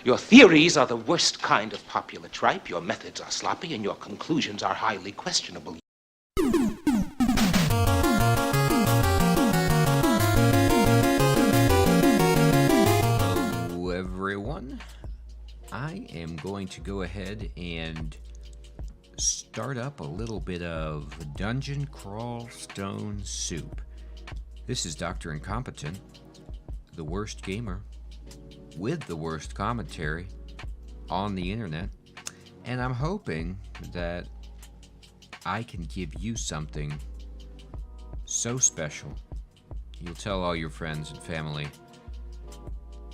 Your theories are the worst kind of popular tripe, your methods are sloppy, and your conclusions are highly questionable. Hello, everyone. I am going to go ahead and start up a little bit of Dungeon Crawl Stone Soup. This is Dr. Incompetent, the worst gamer, with the worst commentary on the internet, and I'm hoping that I can give you something so special you'll tell all your friends and family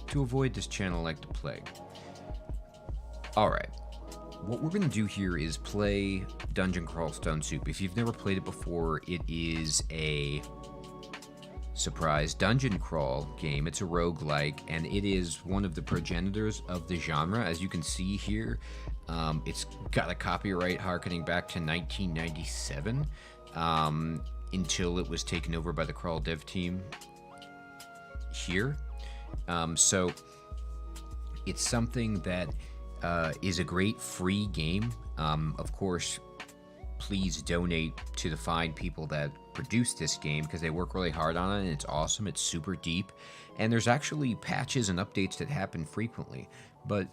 to avoid this channel like the plague. Alright, what we're going to do here is play Dungeon Crawl Stone Soup. If you've never played it before, it is a surprise dungeon crawl game. It's a roguelike, and it is one of the progenitors of the genre. As you can see here, it's got a copyright harkening back to 1997 until it was taken over by the Crawl dev team here. So it's something that is a great free game. Of course, please donate to the fine people that produced this game because they work really hard on it, and it's awesome. It's super deep, and there's actually patches and updates that happen frequently. But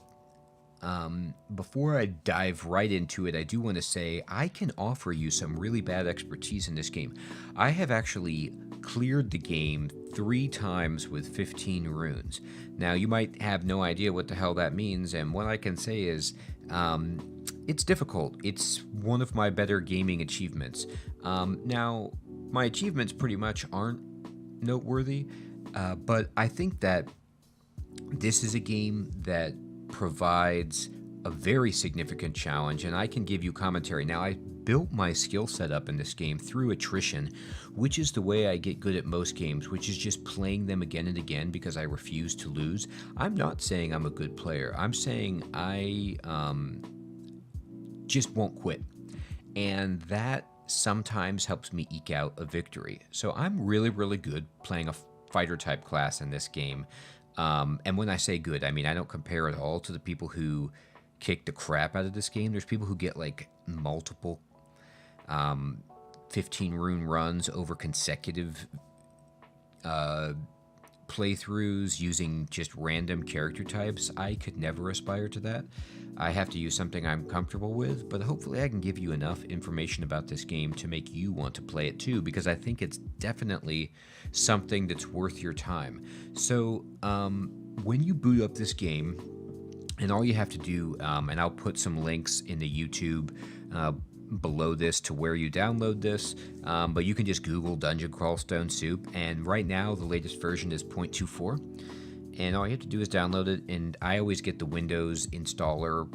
before I dive right into it, I do want to say I can offer you some really bad expertise in this game. I have actually cleared the game 3 times with 15 runes. Now, you might have no idea what the hell that means, and what I can say is it's difficult. It's one of my better gaming achievements. Now, my achievements pretty much aren't noteworthy, but I think that this is a game that provides a very significant challenge, and I can give you commentary. Now, I built my skill set up in this game through attrition, which is the way I get good at most games, which is just playing them again and again because I refuse to lose. I'm not saying I'm a good player. I'm saying I just won't quit, and that sometimes helps me eke out a victory. So I'm really, really good playing a fighter type class in this game. And when I say good, I mean I don't compare at all to the people who kick the crap out of this game. There's people who get like multiple 15 rune runs over consecutive playthroughs using just random character types. I could never aspire to that. I have to use something I'm comfortable with, but hopefully I can give you enough information about this game to make you want to play it too, because I think it's definitely something that's worth your time. So when you boot up this game, and all you have to do, and I'll put some links in the YouTube below this to where you download this, but you can just Google Dungeon Crawl Stone Soup, and right now the latest version is 0.24, and all you have to do is download it. And I always get the Windows installer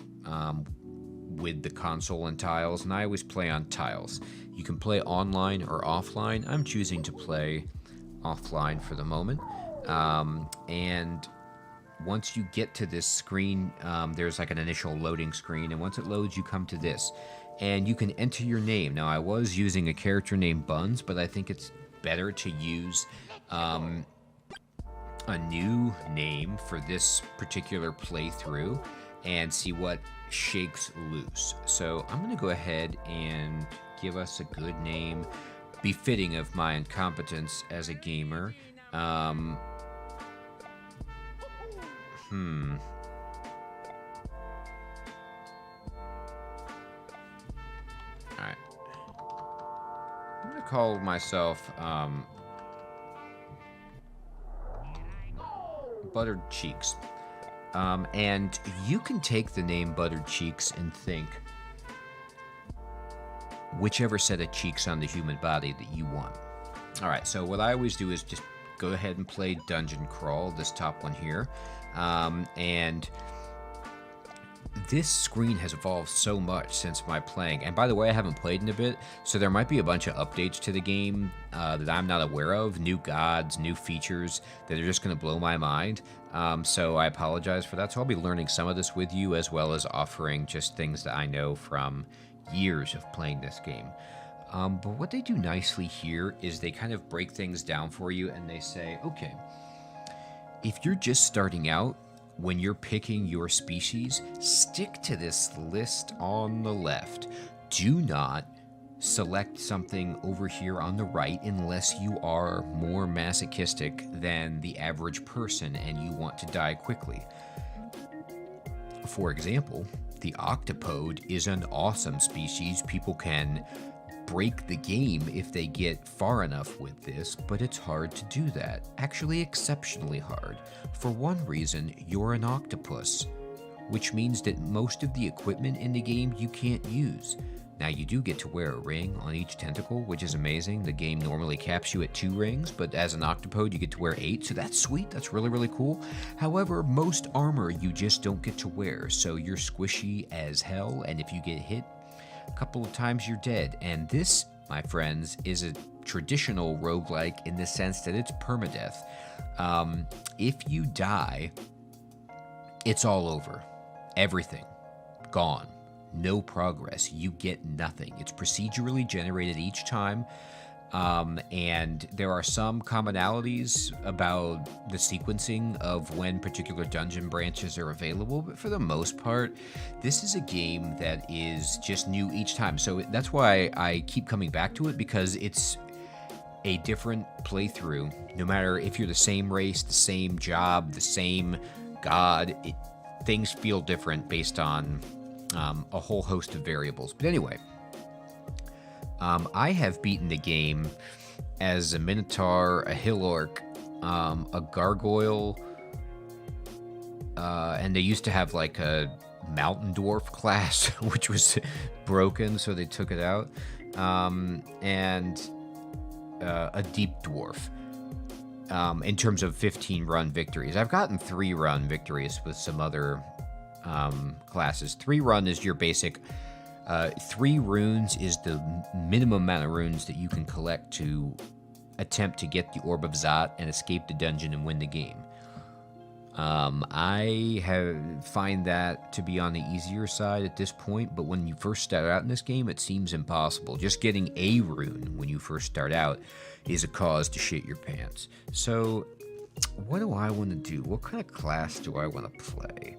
with the console and tiles, and I always play on tiles. You can play online or offline. I'm choosing to play offline for the moment, and once you get to this screen, there's like an initial loading screen, and once it loads, you come to this, and you can enter your name. Now, I was using a character named Buns, but I think it's better to use a new name for this particular playthrough and see what shakes loose. So I'm going to go ahead and give us a good name befitting of my incompetence as a gamer. Alright. I'm gonna call myself Buttered Cheeks. And you can take the name Buttered Cheeks and think whichever set of cheeks on the human body that you want. Alright, so what I always do is just go ahead and play Dungeon Crawl, this top one here. And this screen has evolved so much since my playing. And by the way, I haven't played in a bit, so there might be a bunch of updates to the game that I'm not aware of. New gods, new features that are just going to blow my mind. So I apologize for that. So I'll be learning some of this with you, as well as offering just things that I know from years of playing this game. But what they do nicely here is they kind of break things down for you, and they say, okay, if you're just starting out, when you're picking your species, stick to this list on the left. Do not select something over here on the right unless you are more masochistic than the average person and you want to die quickly. For example, the octopode is an awesome species. People can break the game if they get far enough with this, but it's hard to do that. Actually, exceptionally hard. For one reason, you're an octopus, which means that most of the equipment in the game you can't use. Now, you do get to wear a ring on each tentacle, which is amazing. The game normally caps you at 2 rings, but as an octopode, you get to wear 8, so that's sweet. That's really, really cool. However, most armor you just don't get to wear, so you're squishy as hell, and if you get hit a couple of times, you're dead. And this, my friends, is a traditional roguelike in the sense that it's permadeath. If you die, it's all over. Everything. Gone. No progress. You get nothing. It's procedurally generated each time. And there are some commonalities about the sequencing of when particular dungeon branches are available, but for the most part, this is a game that is just new each time. So that's why I keep coming back to it, because it's a different playthrough. No matter if you're the same race, the same job, the same god, things feel different based on a whole host of variables. But anyway, I have beaten the game as a Minotaur, a Hill Orc, a Gargoyle, and they used to have like a Mountain Dwarf class, which was broken, so they took it out, and a Deep Dwarf. In terms of 15-run victories, I've gotten 3-run victories with some other classes. 3-run is your basic 3 runes is the minimum amount of runes that you can collect to attempt to get the Orb of Zot and escape the dungeon and win the game. I find that to be on the easier side at this point, but when you first start out in this game, it seems impossible. Just getting a rune when you first start out is a cause to shit your pants. So, what do I want to do? What kind of class do I want to play?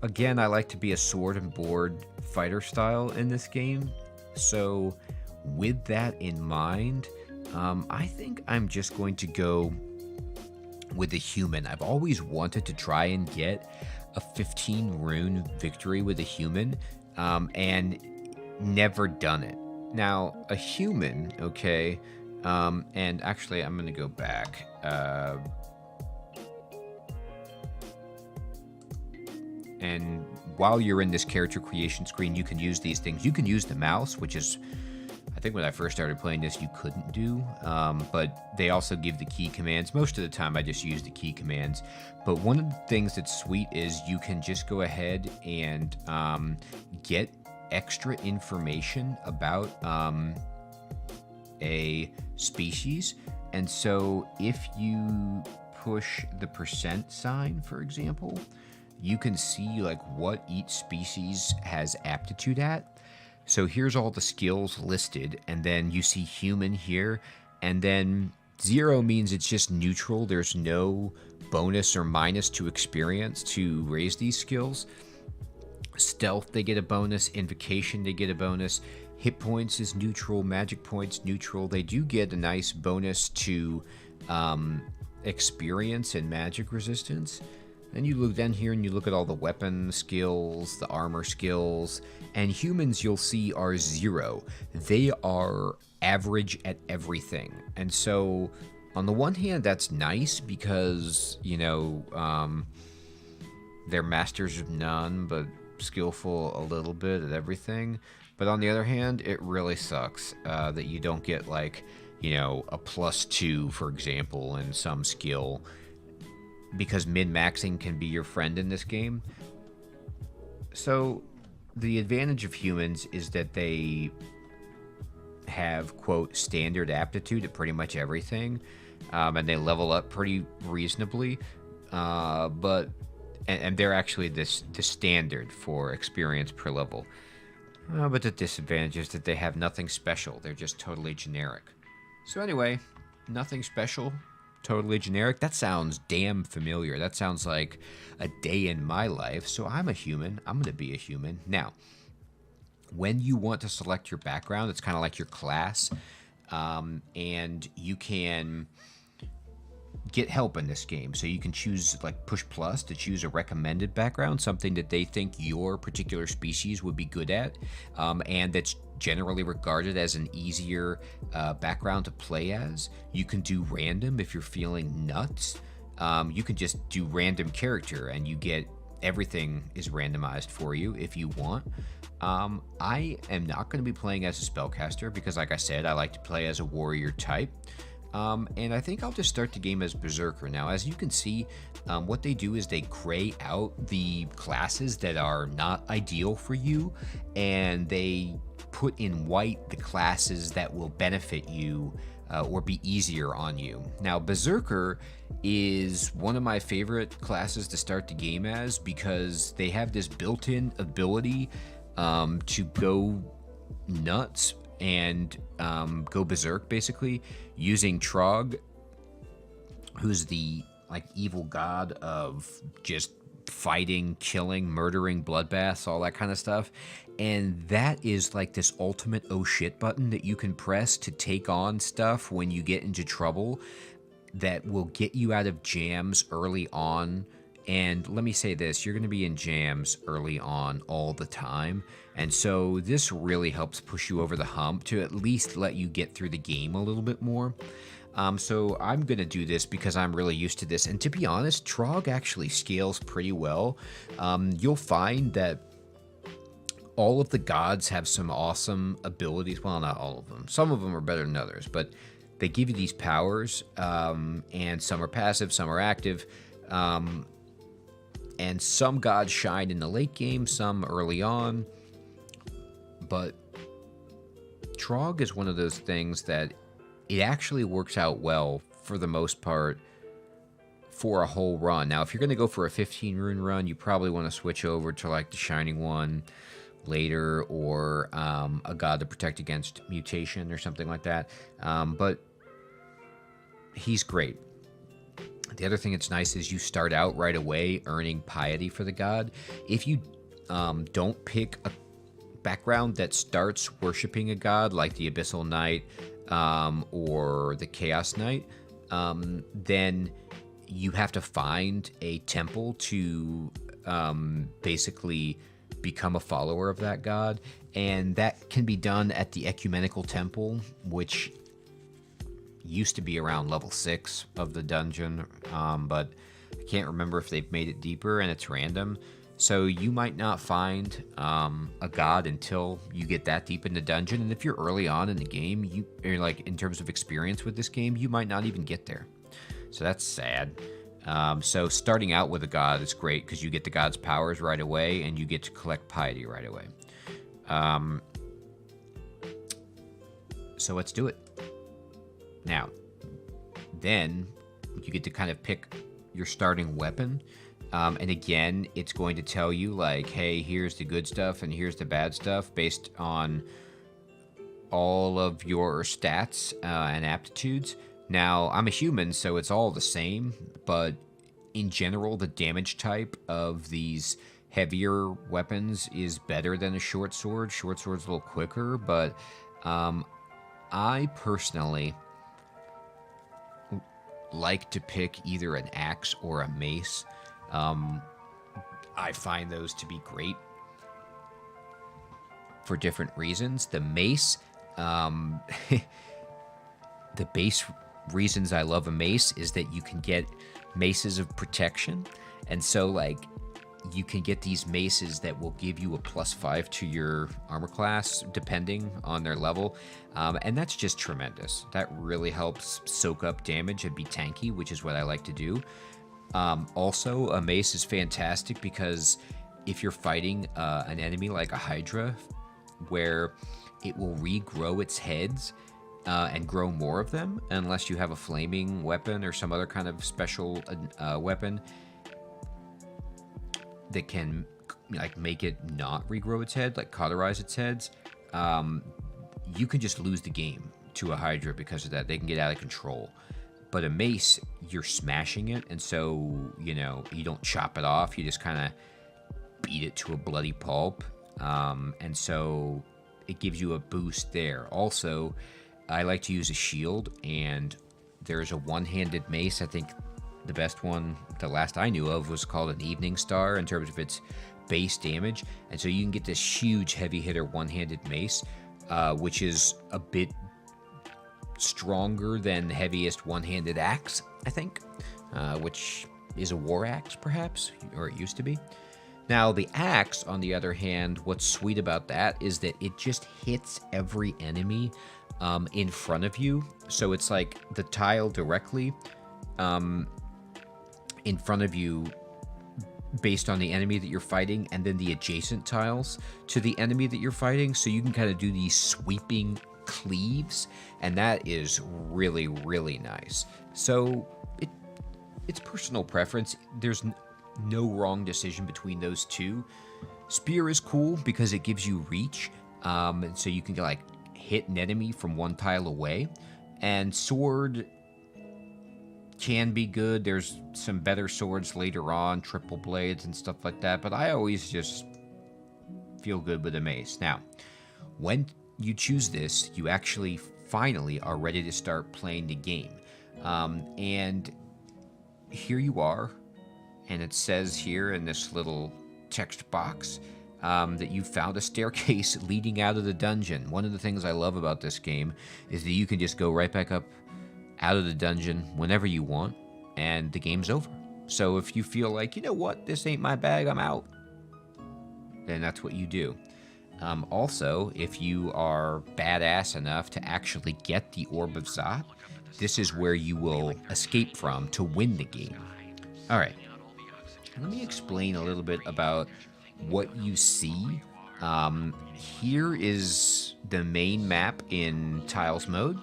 Again, I like to be a sword and board fighter style in this game. So, with that in mind, I think I'm just going to go with a human. I've always wanted to try and get a 15 rune victory with a human, and never done it. Now, a human, okay, and actually I'm going to go back. And while you're in this character creation screen, you can use these things. You can use the mouse, which is, I think when I first started playing this, you couldn't do, but they also give the key commands. Most of the time, I just use the key commands. But one of the things that's sweet is you can just go ahead and get extra information about a species. And so if you push the %sign, for example, you can see like what each species has aptitude at. So here's all the skills listed, and then you see human here, and then 0 means it's just neutral. There's no bonus or minus to experience to raise these skills. Stealth, they get a bonus. Invocation, they get a bonus. Hit points is neutral. Magic points, neutral. They do get a nice bonus to experience and magic resistance. Then you look down here and you look at all the weapon skills, the armor skills, and humans you'll see are 0. They are average at everything. And so on the one hand, that's nice because, you know, they're masters of none, but skillful a little bit at everything. But on the other hand, it really sucks that you don't get like, you know, a +2, for example, in some skill, because min-maxing can be your friend in this game. So the advantage of humans is that they have, quote, standard aptitude at pretty much everything, and they level up pretty reasonably, but they're actually the standard for experience per level. But the disadvantage is that they have nothing special. They're just totally generic. So anyway, nothing special, totally generic. That sounds damn familiar. That sounds like a day in my life. So I'm a human. I'm going to be a human. Now, when you want to select your background, it's kind of like your class. And you can get help in this game. So you can choose, like, push plus to choose a recommended background, something that they think your particular species would be good at, and that's generally regarded as an easier background to play as. You can do random if you're feeling nuts. You can just do random character and you get everything is randomized for you if you want. I am not going to be playing as a spellcaster because, like I said, I like to play as a warrior type. And I think I'll just start the game as Berserker. Now, as you can see, what they do is they gray out the classes that are not ideal for you, and they put in white the classes that will benefit you or be easier on you. Now, Berserker is one of my favorite classes to start the game as because they have this built-in ability to go nuts and go berserk, basically, using Trog, who's the, like, evil god of just fighting, killing, murdering, bloodbaths, all that kind of stuff. And that is like this ultimate oh shit button that you can press to take on stuff when you get into trouble that will get you out of jams early on. And let me say this, you're going to be in jams early on all the time. And so this really helps push you over the hump to at least let you get through the game a little bit more. So I'm going to do this because I'm really used to this. And to be honest, Trog actually scales pretty well. You'll find that all of the gods have some awesome abilities. Well, not all of them. Some of them are better than others. But they give you these powers. And some are passive, some are active. And some gods shine in the late game, some early on. But Trog is one of those things that it actually works out well for the most part for a whole run. Now, if you're going to go for a 15 rune run, you probably want to switch over to like the Shining One later, or a god to protect against mutation or something like that. But he's great. The other thing that's nice is you start out right away earning piety for the god. If you don't pick a background that starts worshiping a god, like the Abyssal Knight or the Chaos Knight, then you have to find a temple to basically become a follower of that god. And that can be done at the Ecumenical Temple, which used to be around level 6 of the dungeon, but I can't remember if they've made it deeper, and it's random. So you might not find a god until you get that deep in the dungeon, and if you're early on in the game, or like in terms of experience with this game, you might not even get there. So that's sad. So starting out with a god is great because you get the god's powers right away, and you get to collect piety right away. So let's do it. Now, then you get to kind of pick your starting weapon. And again, it's going to tell you, like, hey, here's the good stuff and here's the bad stuff based on all of your stats and aptitudes. Now, I'm a human, so it's all the same, but in general, the damage type of these heavier weapons is better than a short sword. Short sword's a little quicker, but I personally like to pick either an axe or a mace. I find those to be great for different reasons. The mace, the base reasons I love a mace is that you can get maces of protection. And so, like, you can get these maces that will give you a +5 to your armor class, depending on their level. And that's just tremendous. That really helps soak up damage and be tanky, which is what I like to do. Also, a mace is fantastic because if you're fighting an enemy like a Hydra, where it will regrow its heads and grow more of them, unless you have a flaming weapon or some other kind of special weapon that can, like, make it not regrow its head, like cauterize its heads, you can just lose the game to a Hydra because of that. They can get out of control. But a mace, you're smashing it, and so, you know, you don't chop it off. You just kind of beat it to a bloody pulp. And so it gives you a boost there. Also, I like to use a shield, and there's a one-handed mace. I think the best one, the last I knew of, was called an Evening Star in terms of its base damage. And so you can get this huge heavy hitter one-handed mace, which is a bit stronger than the heaviest one-handed axe, I think, which is a war axe, perhaps, or it used to be. Now, the axe, on the other hand, what's sweet about that is that it just hits every enemy in front of you. So it's like the tile directly in front of you based on the enemy that you're fighting, and then the adjacent tiles to the enemy that you're fighting. So you can kind of do these sweeping cleaves, and that is really, really nice. So it's personal preference. There's no wrong decision between those two. Spear is cool because it gives you reach, and so you can like hit an enemy from one tile away. And sword can be good. There's some better swords later on, triple blades and stuff like that, but I always just feel good with a mace. Now, when you choose this, you actually finally are ready to start playing the game. And here you are, and it says here in this little text box that you found a staircase leading out of the dungeon. One of the things I love about this game is that you can just go right back up out of the dungeon whenever you want, and the game's over. So if you feel like, you know what, this ain't my bag, I'm out, then that's what you do. Also, if you are badass enough to actually get the Orb of Zot, this is where you will escape from to win the game. All right, let me explain a little bit about what you see. Here is the main map in tiles mode.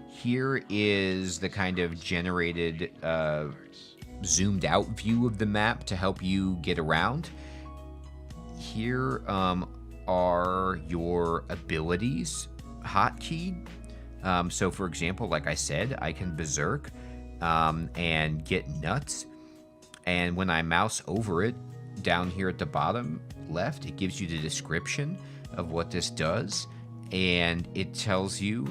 Here is the kind of generated, zoomed out view of the map to help you get around. Here are your abilities hotkeyed. So for example, like I said, I can Berserk and get nuts. And when I mouse over it, down here at the bottom left, it gives you the description of what this does. And it tells you,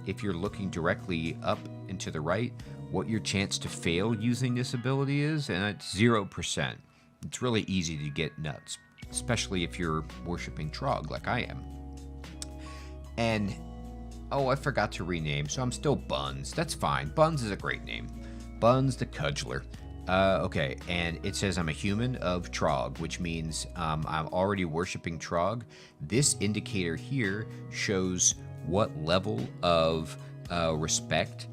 if you're looking directly up and to the right, what your chance to fail using this ability is, and it's 0%. It's really easy to get nuts, especially if you're worshipping Trog like I am. And, oh, I forgot to rename, so I'm still Buns. That's fine. Buns is a great name. Buns the Cudgeler. Okay, and it says I'm a human of Trog, which means I'm already worshipping Trog. This indicator here shows what level of respect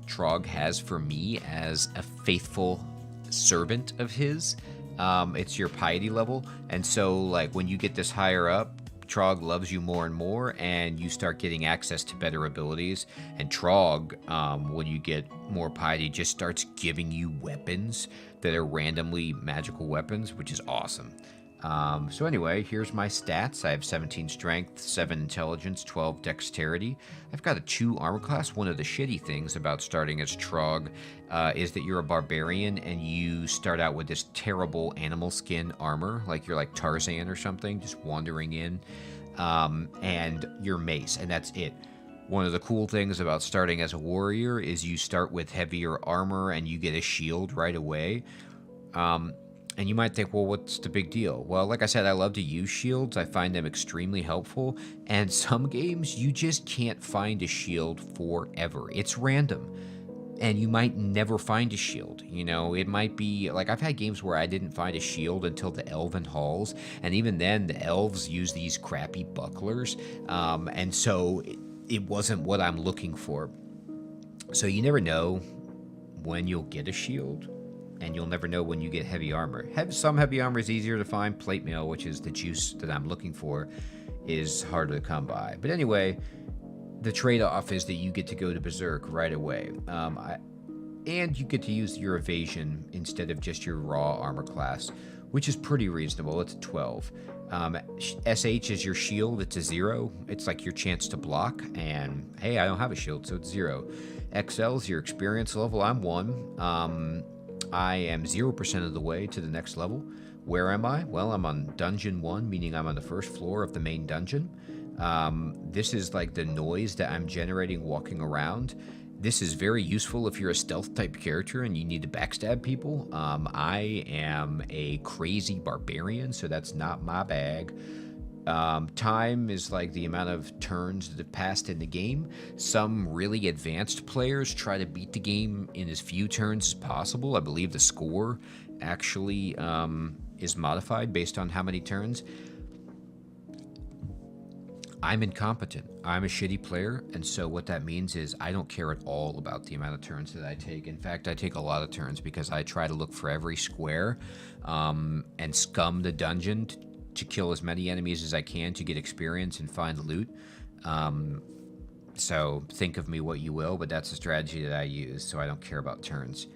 Trog has for me as a faithful servant of his. It's your piety level, and so like when you get this higher up, Trog loves you more and more, and you start getting access to better abilities. And Trog, when you get more piety, just starts giving you weapons that are randomly magical weapons, which is awesome. So anyway, here's my stats. I have 17 strength, 7 intelligence, 12 dexterity. I've got a 2 armor class. One of the shitty things about starting as Trog is that you're a barbarian and you start out with this terrible animal skin armor, like you're like Tarzan or something, just wandering in, and your mace, and that's it. One of the cool things about starting as a warrior is you start with heavier armor and you get a shield right away. And you might think, well, what's the big deal? Well, like I said, I love to use shields. I find them extremely helpful. And some games, you just can't find a shield forever. It's random. And you might never find a shield. You know, it might be, like, I've had games where I didn't find a shield until the Elven Halls. And even then, the elves use these crappy bucklers. And so it wasn't what I'm looking for. So you never know when you'll get a shield. And you'll never know when you get heavy armor. Some heavy armor is easier to find. Plate mail, which is the juice that I'm looking for, is harder to come by. But anyway, the trade-off is that you get to go to Berserk right away. And you get to use your evasion instead of just your raw armor class, which is pretty reasonable. It's a 12. SH is your shield. It's a 0. It's like your chance to block. And hey, I don't have a shield, so it's 0. XL is your experience level. I'm 1. I am 0% of the way to the next level. Where am I? Well, I'm on Dungeon 1, meaning I'm on the first floor of the main dungeon. This is like the noise that I'm generating walking around. This is very useful if you're a stealth type character and you need to backstab people. I am a crazy barbarian, so that's not my bag. Time is like the amount of turns that have passed in the game. Some really advanced players try to beat the game in as few turns as possible. I believe the score actually is modified based on how many turns. I'm incompetent. I'm a shitty player, and so what that means is I don't care at all about the amount of turns that I take. In fact, I take a lot of turns because I try to look for every square and scum the dungeon to kill as many enemies as I can to get experience and find loot. So think of me what you will, but that's the strategy that I use, so I don't care about turns.